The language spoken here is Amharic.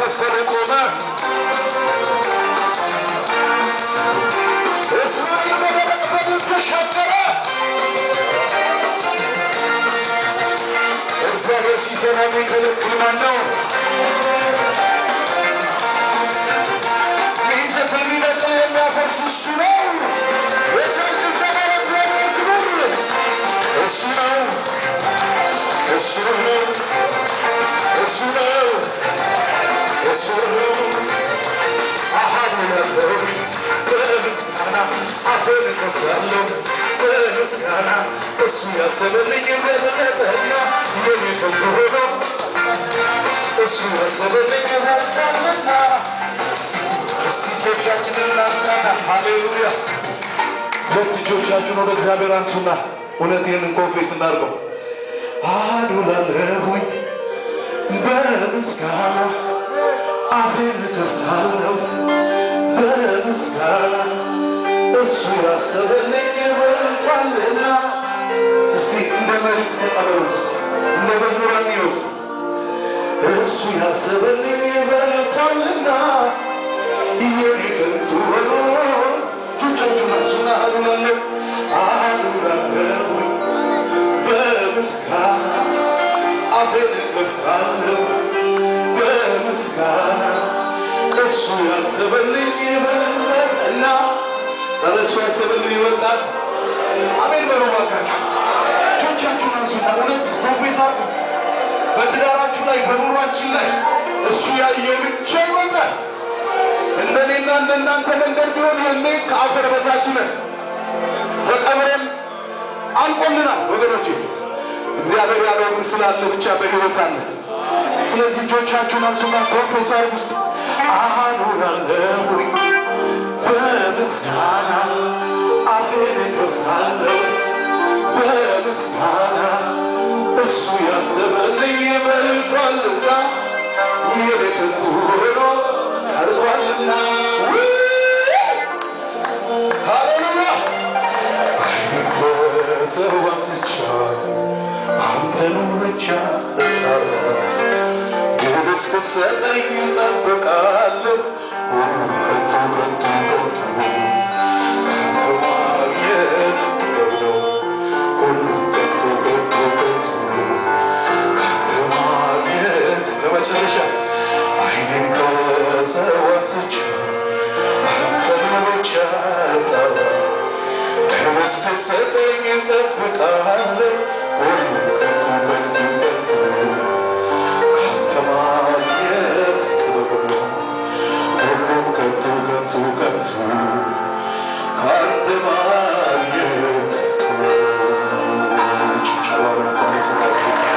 ተከፈለ ቆመ እስራኤል በደረቀበት ተሻገረ እግዚአብሔር ሲሰራ የሚከለክል ማን ነው? እንጨት የሚነቅል የሚያፈርስ እሱ ነው። የቻልክል ተባለት ክብር እሱ ነው እሱ ነው እሱ ነው እሱ ነው አሃዱ ነበር በምስጋና አፌን እከፍታለሁ በምስጋና እሱ ያሰበልኝ በረከትና የሚፈልግ ሆኖ እሱ ያሰበልኝ ሀሳብና እስቲ እጆቻችንን እናንሳና ሃሌሉያ ሁለት እጆቻችሁን ወደ እግዚአብሔር አንሱና እውነት ይህንን ኮንፌስ እናድርገው አዱላለሁኝ በምስጋና አፌን እከፍታለሁ በምስጋና እሱ ያሰበልኝ በልጧልና እስቲ እንደ መሬት ተቀበሉ ውስጥ እንደ መዝሙራኒ ውስጥ እሱ ያሰበልኝ በልጧልና የኔ ከንቱ ሆኖ እጆቻችሁን አንሱና አዱላለሁኝ በምስጋና አፌን እከፍታለሁ በምስጋና እሱ ያሰበልኝ ይበልጣልና እሱ ያሰበልኝ ይበልጣል አሜን በሉ ባካችሁ እጆቻችሁን አንሱና እውነት ፕሮፌስ አድርጉት በትዳራችሁ ላይ በኑሯችን ላይ እሱ ያየው ብቻ ይበልጣል እንደኔና እንደናንተ መንገድ ቢሆን የኔ ከአፈር በታች ነን ተቀብረን አልቆልናል ወገኖቼ እግዚአብሔር ያለውን ስላለ ብቻ በሕይወት አለ ስለዚህ እጆቻችሁን አንሱና ፕሮፌሰር ውስጥ አሃዱላለሁኝ በምስጋና አፌን እከፍታለሁ በምስጋና እሱ ያሰበልኝ በልጧልና የኔ ከንቱ ሆኖ ቀርቷልና ሃሌሉያ ሰው አንስቻ አንተኑ ብቻ ድል እስክትሰጠኝ እጠብቃለሁ ከንቱ ከንቱ ከንቱ አንተ ማግኘት ጥበብ ነው ሁሉ ከንቱ ከንቱ ከንቱ አንተ ማግኘት ለመጨረሻ አይኔን ከሰው አንስቻ አንተኑ ብቻ ጠራ እስክትሰጠኝ እጠብቃለሁ ሁሉ ከንቱ ከንቱ ከንቱ አንተ ማግኘት ጥበብ ነው ሁሉም ከንቱ ከንቱ ከንቱ አንተ